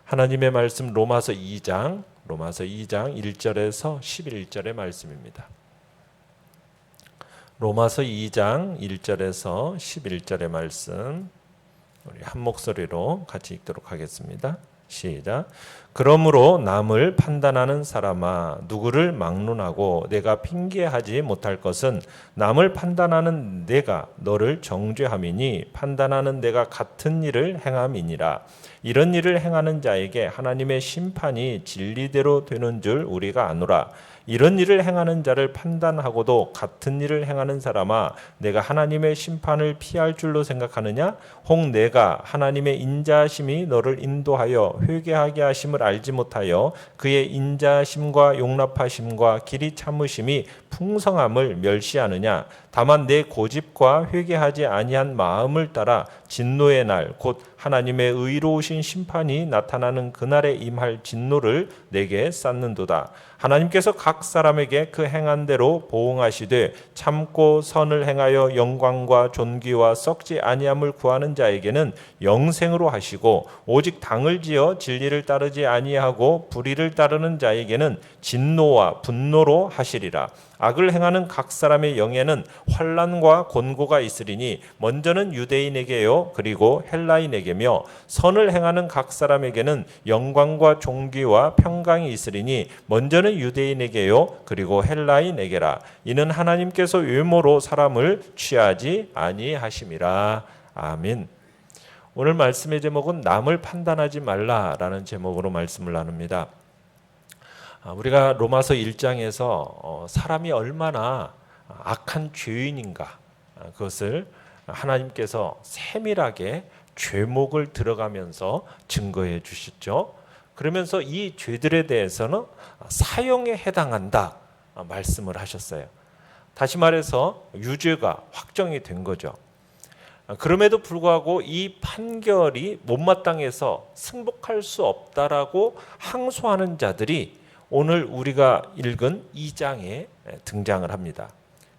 하나님의 말씀 로마서 2장 1절에서 11절의 말씀입니다. 로마서 2장 1절에서 11절의 말씀 우리 한 목소리로 같이 읽도록 하겠습니다. 시작. 그러므로 남을 판단하는 사람아, 누구를 막론하고 내가 핑계하지 못할 것은 남을 판단하는 내가 너를 정죄함이니 판단하는 내가 같은 일을 행함이니라. 이런 일을 행하는 자에게 하나님의 심판이 진리대로 되는 줄 우리가 아노라. 이런 일을 행하는 자를 판단하고도 같은 일을 행하는 사람아, 내가 하나님의 심판을 피할 줄로 생각하느냐? 혹 내가 하나님의 인자하심이 너를 인도하여 회개하게 하심을 알지 못하여 그의 인자하심과 용납하심과 길이 참으심이 풍성함을 멸시하느냐? 다만 내 고집과 회개하지 아니한 마음을 따라 진노의 날 곧 하나님의 의로우신 심판이 나타나는 그날에 임할 진노를 내게 쌓는도다. 하나님께서 각 사람에게 그 행한 대로 보응하시되 참고 선을 행하여 영광과 존귀와 썩지 아니함을 구하는 자에게는 영생으로 하시고 오직 당을 지어 진리를 따르지 아니하고 불의를 따르는 자에게는 진노와 분노로 하시리라. 악을 행하는 각 사람의 영에는 환난과 곤고가 있으리니 먼저는 유대인에게요 그리고 헬라인에게며 선을 행하는 각 사람에게는 영광과 존귀와 평강이 있으리니 먼저는 유대인에게요 그리고 헬라인에게라. 이는 하나님께서 외모로 사람을 취하지 아니하심이라. 아멘. 오늘 말씀의 제목은 남을 판단하지 말라라는 제목으로 말씀을 나눕니다. 우리가 로마서 1장에서 사람이 얼마나 악한 죄인인가 그것을 하나님께서 세밀하게 죄목을 들어가면서 증거해 주셨죠. 그러면서 이 죄들에 대해서는 사형에 해당한다 말씀을 하셨어요. 다시 말해서 유죄가 확정이 된 거죠. 그럼에도 불구하고 이 판결이 못마땅해서 승복할 수 없다라고 항소하는 자들이 오늘 우리가 읽은 2장에 등장을 합니다.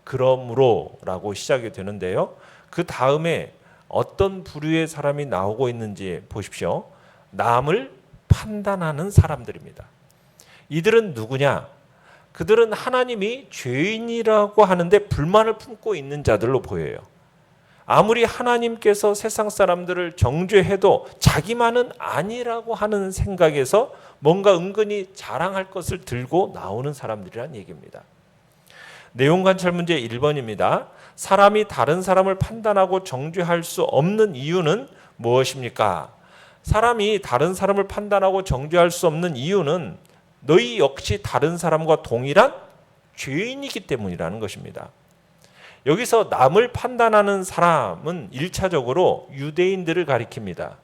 그러므로라고 시작이 되는데요. 그 다음에 어떤 부류의 사람이 나오고 있는지 보십시오. 남을 판단하는 사람들입니다. 이들은 누구냐? 그들은 하나님이 죄인이라고 하는데 불만을 품고 있는 자들로 보여요. 아무리 하나님께서 세상 사람들을 정죄해도 자기만은 아니라고 하는 생각에서 뭔가 은근히 자랑할 것을 들고 나오는 사람들이란 얘기입니다. 내용 관찰 문제 1번입니다. 사람이 다른 사람을 판단하고 정죄할 수 없는 이유는 무엇입니까? 사람이 다른 사람을 판단하고 정죄할 수 없는 이유는 너희 역시 다른 사람과 동일한 죄인이기 때문이라는 것입니다. 여기서 남을 판단하는 사람은 1차적으로 유대인들을 가리킵니다.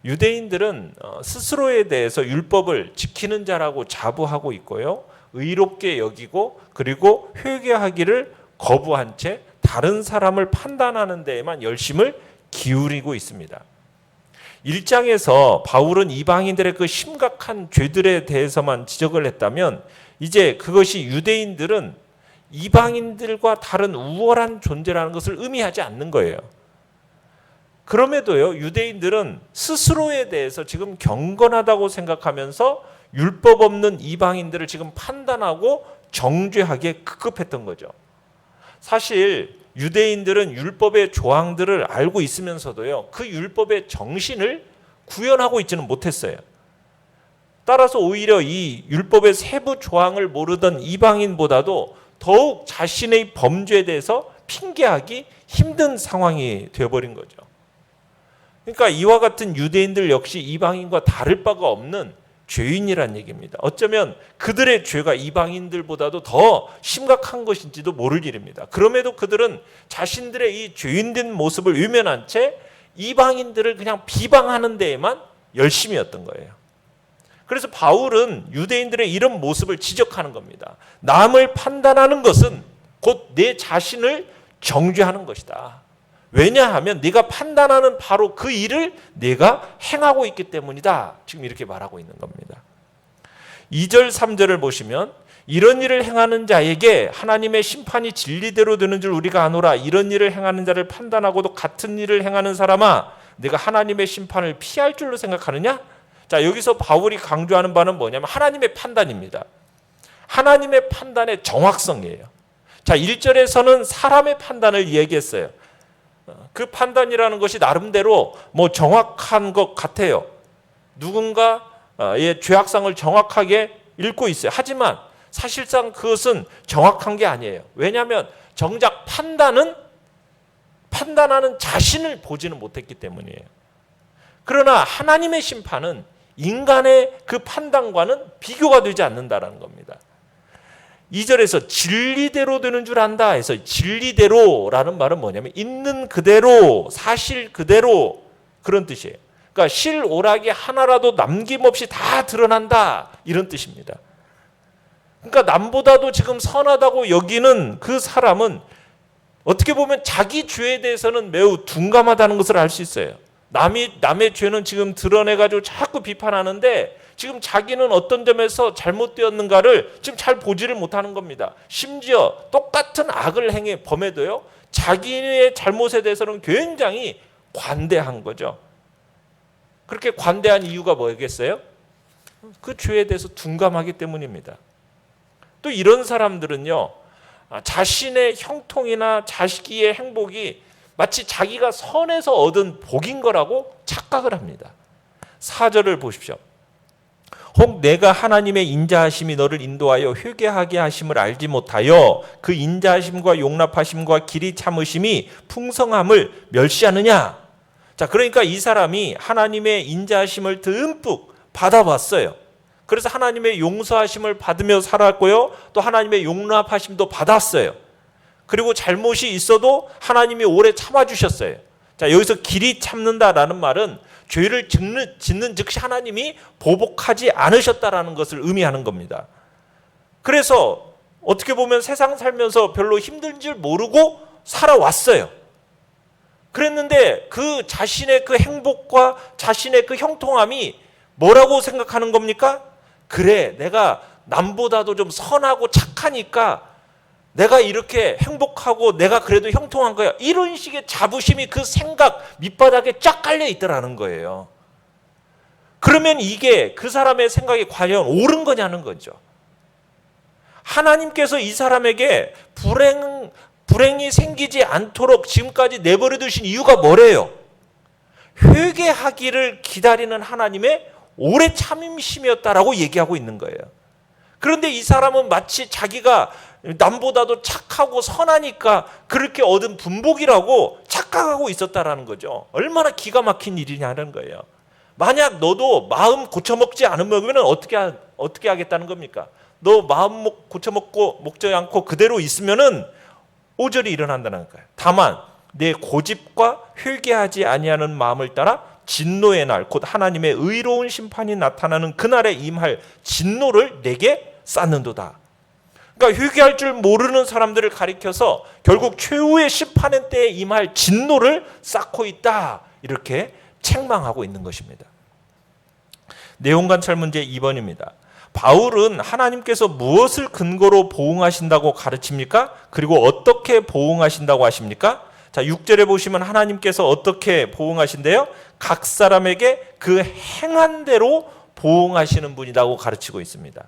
유대인들은 스스로에 대해서 율법을 지키는 자라고 자부하고 있고요. 의롭게 여기고 그리고 회개하기를 거부한 채 다른 사람을 판단하는 데에만 열심을 기울이고 있습니다. 1장에서 바울은 이방인들의 그 심각한 죄들에 대해서만 지적을 했다면 이제 그것이 유대인들은 이방인들과 다른 우월한 존재라는 것을 의미하지 않는 거예요. 그럼에도요, 유대인들은 스스로에 대해서 지금 경건하다고 생각하면서 율법 없는 이방인들을 지금 판단하고 정죄하기에 급급했던 거죠. 사실 유대인들은 율법의 조항들을 알고 있으면서도요, 그 율법의 정신을 구현하고 있지는 못했어요. 따라서 오히려 이 율법의 세부 조항을 모르던 이방인보다도 더욱 자신의 범죄에 대해서 핑계하기 힘든 상황이 되어버린 거죠. 그러니까 이와 같은 유대인들 역시 이방인과 다를 바가 없는 죄인이란 얘기입니다. 어쩌면 그들의 죄가 이방인들보다도 더 심각한 것인지도 모를 일입니다. 그럼에도 그들은 자신들의 이 죄인된 모습을 외면한 채 이방인들을 그냥 비방하는 데에만 열심이었던 거예요. 그래서 바울은 유대인들의 이런 모습을 지적하는 겁니다. 남을 판단하는 것은 곧 내 자신을 정죄하는 것이다. 왜냐하면 네가 판단하는 바로 그 일을 내가 행하고 있기 때문이다. 지금 이렇게 말하고 있는 겁니다. 2절 3절을 보시면 이런 일을 행하는 자에게 하나님의 심판이 진리대로 되는 줄 우리가 아노라. 이런 일을 행하는 자를 판단하고도 같은 일을 행하는 사람아, 내가 하나님의 심판을 피할 줄로 생각하느냐? 자, 여기서 바울이 강조하는 바는 뭐냐면 하나님의 판단입니다. 하나님의 판단의 정확성이에요. 자, 1절에서는 사람의 판단을 얘기했어요. 그 판단이라는 것이 나름대로 뭐 정확한 것 같아요. 누군가의 죄악상을 정확하게 읽고 있어요. 하지만 사실상 그것은 정확한 게 아니에요. 왜냐하면 정작 판단하는 자신을 보지는 못했기 때문이에요. 그러나 하나님의 심판은 인간의 그 판단과는 비교가 되지 않는다라는 겁니다. 2절에서 진리대로 되는 줄 안다 해서 진리대로라는 말은 뭐냐면 있는 그대로, 사실 그대로 그런 뜻이에요. 그러니까 실오락이 하나라도 남김없이 다 드러난다 이런 뜻입니다. 그러니까 남보다도 지금 선하다고 여기는 그 사람은 어떻게 보면 자기 죄에 대해서는 매우 둔감하다는 것을 알 수 있어요. 남의 죄는 지금 드러내가지고 자꾸 비판하는데 지금 자기는 어떤 점에서 잘못되었는가를 지금 잘 보지를 못하는 겁니다. 심지어 똑같은 악을 범해도요, 자기의 잘못에 대해서는 굉장히 관대한 거죠. 그렇게 관대한 이유가 뭐겠어요? 그 죄에 대해서 둔감하기 때문입니다. 또 이런 사람들은요, 자신의 형통이나 자식의 행복이 마치 자기가 선에서 얻은 복인 거라고 착각을 합니다. 4절을 보십시오. 혹 내가 하나님의 인자하심이 너를 인도하여 회개하게 하심을 알지 못하여 그 인자하심과 용납하심과 길이 참으심이 풍성함을 멸시하느냐. 자, 그러니까 이 사람이 하나님의 인자하심을 듬뿍 받아봤어요. 그래서 하나님의 용서하심을 받으며 살았고요, 또 하나님의 용납하심도 받았어요. 그리고 잘못이 있어도 하나님이 오래 참아주셨어요. 자, 여기서 길이 참는다라는 말은 죄를 짓는 즉시 하나님이 보복하지 않으셨다라는 것을 의미하는 겁니다. 그래서 어떻게 보면 세상 살면서 별로 힘든 줄 모르고 살아왔어요. 그랬는데 그 자신의 그 행복과 자신의 그 형통함이 뭐라고 생각하는 겁니까? 그래, 내가 남보다도 좀 선하고 착하니까 내가 이렇게 행복하고 내가 그래도 형통한 거야. 이런 식의 자부심이 그 생각 밑바닥에 쫙 깔려 있더라는 거예요. 그러면 이게 그 사람의 생각이 과연 옳은 거냐는 거죠. 하나님께서 이 사람에게 불행이 생기지 않도록 지금까지 내버려 두신 이유가 뭐래요? 회개하기를 기다리는 하나님의 오래 참으심이었다라고 얘기하고 있는 거예요. 그런데 이 사람은 마치 자기가 남보다도 착하고 선하니까 그렇게 얻은 분복이라고 착각하고 있었다라는 거죠. 얼마나 기가 막힌 일이냐는 거예요. 만약 너도 마음 고쳐먹지 않으면 어떻게 하겠다는 겁니까? 너 마음 고쳐먹고 먹지 않고 그대로 있으면은 오절이 일어난다는 거예요. 다만 내 고집과 회개하지 아니하는 마음을 따라 진노의 날, 곧 하나님의 의로운 심판이 나타나는 그날에 임할 진노를 내게 쌓는도다. 그러니까 회개할 줄 모르는 사람들을 가리켜서 결국 최후의 심판의 때에 임할 진노를 쌓고 있다, 이렇게 책망하고 있는 것입니다. 내용 관찰 문제 2번입니다. 바울은 하나님께서 무엇을 근거로 보응하신다고 가르칩니까? 그리고 어떻게 보응하신다고 하십니까? 자, 6절에 보시면 하나님께서 어떻게 보응하신대요? 각 사람에게 그 행한 대로 보응하시는 분이라고 가르치고 있습니다.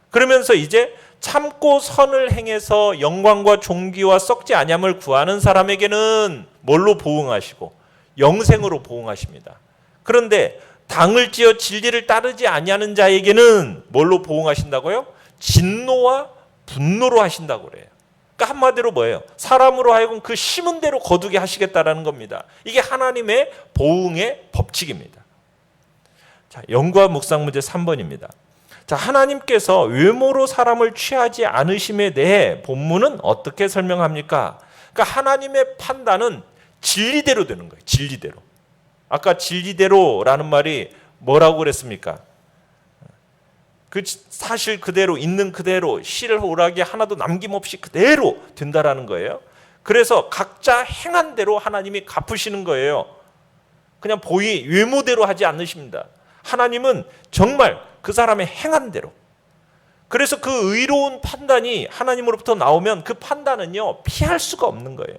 그러면서 이제 참고 선을 행해서 영광과 존귀와 썩지 아니함을 구하는 사람에게는 뭘로 보응하시고? 영생으로 보응하십니다. 그런데 당을 지어 진리를 따르지 아니하는 자에게는 뭘로 보응하신다고요? 진노와 분노로 하신다고 그래요. 그러니까 한마디로 뭐예요? 사람으로 하여금 그 심은 대로 거두게 하시겠다라는 겁니다. 이게 하나님의 보응의 법칙입니다. 자, 연구와 묵상 문제 3번입니다. 자, 하나님께서 외모로 사람을 취하지 않으심에 대해 본문은 어떻게 설명합니까? 그러니까 하나님의 판단은 진리대로 되는 거예요. 진리대로. 아까 진리대로라는 말이 뭐라고 그랬습니까? 그 사실 그대로, 있는 그대로, 실오락이 하나도 남김없이 그대로 된다라는 거예요. 그래서 각자 행한 대로 하나님이 갚으시는 거예요. 그냥 외모대로 하지 않으십니다. 하나님은 정말 그 사람의 행한 대로. 그래서 그 의로운 판단이 하나님으로부터 나오면 그 판단은요, 피할 수가 없는 거예요.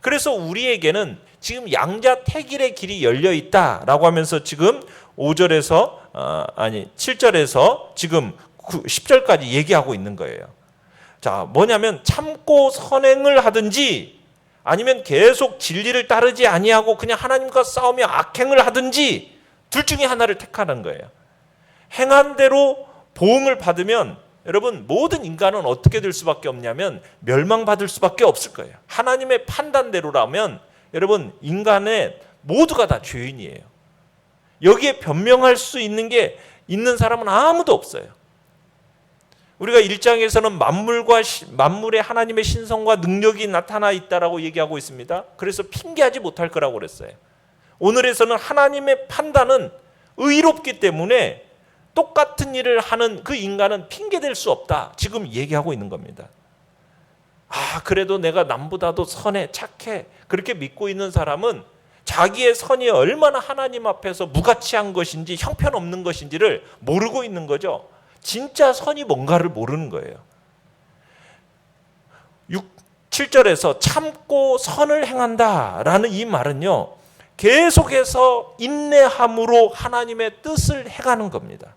그래서 우리에게는 지금 양자택일의 길이 열려 있다라고 하면서 지금 7절에서 지금 10절까지 얘기하고 있는 거예요. 자, 뭐냐면 참고 선행을 하든지 아니면 계속 진리를 따르지 아니하고 그냥 하나님과 싸우며 악행을 하든지 둘 중에 하나를 택하는 거예요. 행한 대로 보응을 받으면 여러분 모든 인간은 어떻게 될 수밖에 없냐면 멸망받을 수밖에 없을 거예요. 하나님의 판단대로라면 여러분 인간의 모두가 다 죄인이에요. 여기에 변명할 수 있는 사람은 아무도 없어요. 우리가 1장에서는 만물에 하나님의 신성과 능력이 나타나 있다라고 얘기하고 있습니다. 그래서 핑계하지 못할 거라고 그랬어요. 오늘에서는 하나님의 판단은 의롭기 때문에 똑같은 일을 하는 그 인간은 핑계댈 수 없다. 지금 얘기하고 있는 겁니다. 그래도 내가 남보다도 선해, 착해. 그렇게 믿고 있는 사람은 자기의 선이 얼마나 하나님 앞에서 무가치한 것인지 형편없는 것인지를 모르고 있는 거죠. 진짜 선이 뭔가를 모르는 거예요. 7절에서 참고 선을 행한다라는 이 말은요. 계속해서 인내함으로 하나님의 뜻을 행하는 겁니다.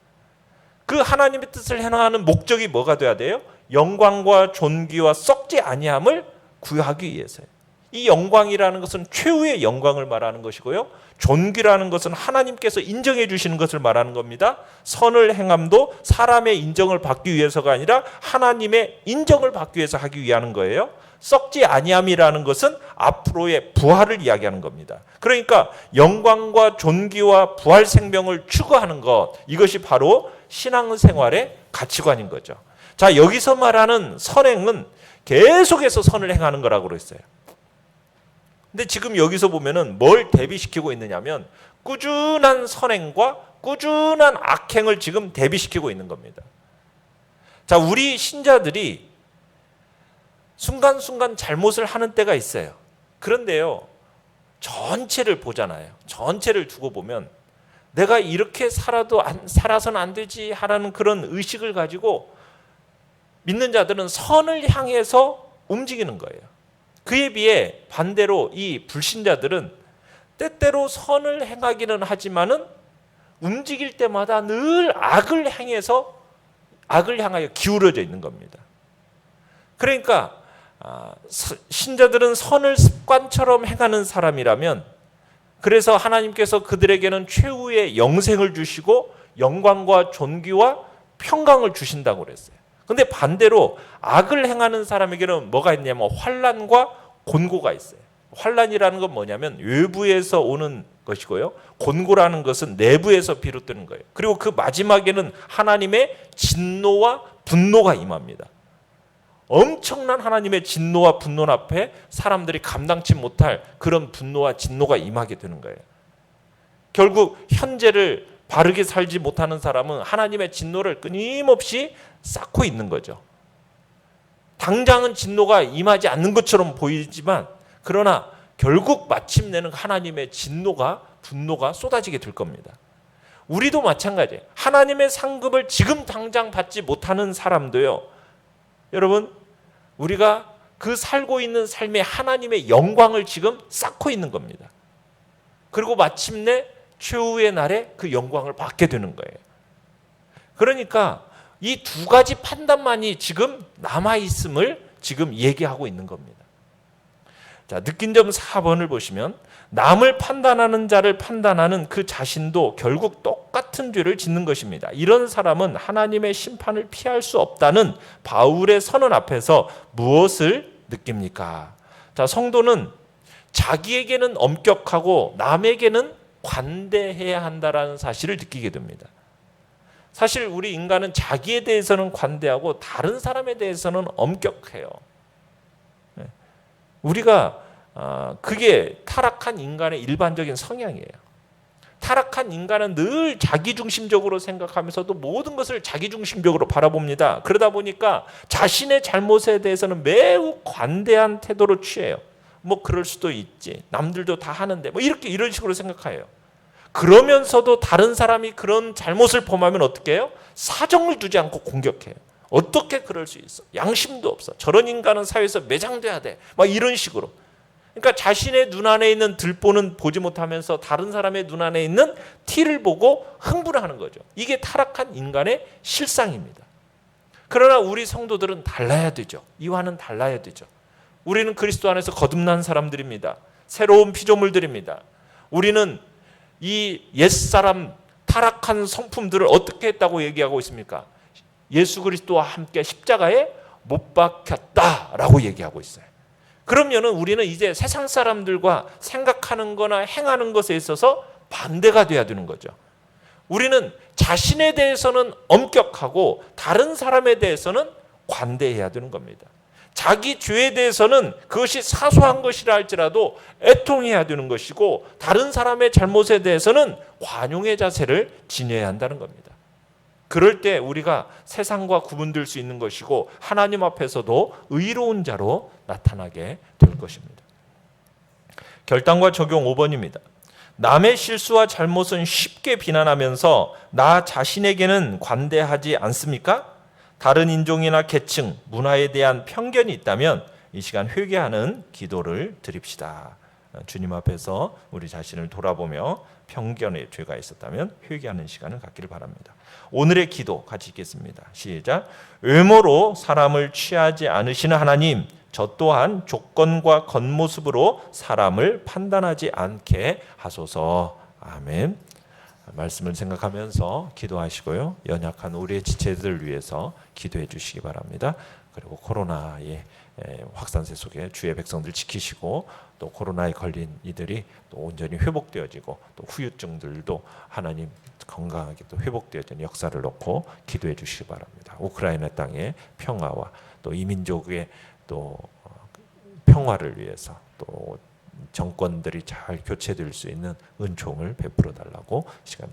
그 하나님의 뜻을 행하는 목적이 뭐가 돼야 돼요? 영광과 존귀와 썩지 아니함을 구하기 위해서요. 이 영광이라는 것은 최후의 영광을 말하는 것이고요. 존귀라는 것은 하나님께서 인정해 주시는 것을 말하는 겁니다. 선을 행함도 사람의 인정을 받기 위해서가 아니라 하나님의 인정을 받기 위해서 하기 위한 거예요. 썩지 아니함이라는 것은 앞으로의 부활을 이야기하는 겁니다. 그러니까 영광과 존귀와 부활 생명을 추구하는 것, 이것이 바로 신앙생활의 가치관인 거죠. 자, 여기서 말하는 선행은 계속해서 선을 행하는 거라고 그랬어요. 근데 지금 여기서 보면은 뭘 대비시키고 있느냐면 꾸준한 선행과 꾸준한 악행을 지금 대비시키고 있는 겁니다. 자, 우리 신자들이 순간순간 잘못을 하는 때가 있어요. 그런데요, 전체를 보잖아요. 전체를 두고 보면 내가 이렇게 살아서는 안 되지 하라는 그런 의식을 가지고 믿는 자들은 선을 향해서 움직이는 거예요. 그에 비해 반대로 이 불신자들은 때때로 선을 행하기는 하지만은 움직일 때마다 늘 악을 향하여 기울어져 있는 겁니다. 그러니까 신자들은 선을 습관처럼 행하는 사람이라면 그래서 하나님께서 그들에게는 최후의 영생을 주시고 영광과 존귀와 평강을 주신다고 그랬어요. 근데 반대로 악을 행하는 사람에게는 뭐가 있냐면 환난과 곤고가 있어요. 환난이라는 건 뭐냐면 외부에서 오는 것이고요. 곤고라는 것은 내부에서 비롯되는 거예요. 그리고 그 마지막에는 하나님의 진노와 분노가 임합니다. 엄청난 하나님의 진노와 분노 앞에 사람들이 감당치 못할 그런 분노와 진노가 임하게 되는 거예요. 결국 현재를 바르게 살지 못하는 사람은 하나님의 진노를 끊임없이 쌓고 있는 거죠. 당장은 진노가 임하지 않는 것처럼 보이지만 그러나 결국 마침내는 하나님의 진노가 분노가 쏟아지게 될 겁니다. 우리도 마찬가지예요. 하나님의 상급을 지금 당장 받지 못하는 사람도요. 여러분, 우리가 그 살고 있는 삶에 하나님의 영광을 지금 쌓고 있는 겁니다. 그리고 마침내 최후의 날에 그 영광을 받게 되는 거예요. 그러니까 이 두 가지 판단만이 지금 남아있음을 지금 얘기하고 있는 겁니다. 자, 느낀 점 4번을 보시면 남을 판단하는 자를 판단하는 그 자신도 결국 똑같은 죄를 짓는 것입니다. 이런 사람은 하나님의 심판을 피할 수 없다는 바울의 선언 앞에서 무엇을 느낍니까? 자, 성도는 자기에게는 엄격하고 남에게는 관대해야 한다라는 사실을 느끼게 됩니다. 사실 우리 인간은 자기에 대해서는 관대하고 다른 사람에 대해서는 엄격해요. 우리가 그게 타락한 인간의 일반적인 성향이에요. 타락한 인간은 늘 자기중심적으로 생각하면서도 모든 것을 자기중심적으로 바라봅니다. 그러다 보니까 자신의 잘못에 대해서는 매우 관대한 태도를 취해요. 뭐 그럴 수도 있지. 남들도 다 하는데 뭐 이런 식으로 생각해요. 그러면서도 다른 사람이 그런 잘못을 범하면 어떻게 해요? 사정을 두지 않고 공격해요. 어떻게 그럴 수 있어? 양심도 없어. 저런 인간은 사회에서 매장돼야 돼. 막 이런 식으로. 그러니까 자신의 눈 안에 있는 들보는 보지 못하면서 다른 사람의 눈 안에 있는 티를 보고 흥분하는 거죠. 이게 타락한 인간의 실상입니다. 그러나 우리 성도들은 달라야 되죠. 이와는 달라야 되죠. 우리는 그리스도 안에서 거듭난 사람들입니다. 새로운 피조물들입니다. 우리는 이 옛사람 타락한 성품들을 어떻게 했다고 얘기하고 있습니까? 예수 그리스도와 함께 십자가에 못 박혔다라고 얘기하고 있어요. 그러면은 우리는 이제 세상 사람들과 생각하는 거나 행하는 것에 있어서 반대가 돼야 되는 거죠. 우리는 자신에 대해서는 엄격하고 다른 사람에 대해서는 관대해야 되는 겁니다. 자기 죄에 대해서는 그것이 사소한 것이라 할지라도 애통해야 되는 것이고 다른 사람의 잘못에 대해서는 관용의 자세를 지녀야 한다는 겁니다. 그럴 때 우리가 세상과 구분될 수 있는 것이고 하나님 앞에서도 의로운 자로 나타나게 될 것입니다. 결단과 적용 5번입니다. 남의 실수와 잘못은 쉽게 비난하면서 나 자신에게는 관대하지 않습니까? 다른 인종이나 계층, 문화에 대한 편견이 있다면 이 시간 회개하는 기도를 드립시다. 주님 앞에서 우리 자신을 돌아보며 편견의 죄가 있었다면 회개하는 시간을 갖기를 바랍니다. 오늘의 기도 같이 읽겠습니다. 시작. 외모로 사람을 취하지 않으시는 하나님, 저 또한 조건과 겉모습으로 사람을 판단하지 않게 하소서. 아멘. 말씀을 생각하면서 기도하시고요. 연약한 우리의 지체들을 위해서 기도해 주시기 바랍니다. 그리고 코로나의 확산세 속에 주의 백성들 지키시고 또 코로나에 걸린 이들이 또 온전히 회복되어지고 또 후유증들도 하나님 건강하게 또 회복되어지는 역사를 놓고 기도해 주시기 바랍니다. 우크라이나 땅의 평화와 또 이민족의 또 평화를 위해서 또 정권들이 잘 교체될 수 있는 은총을 베풀어 달라고 시간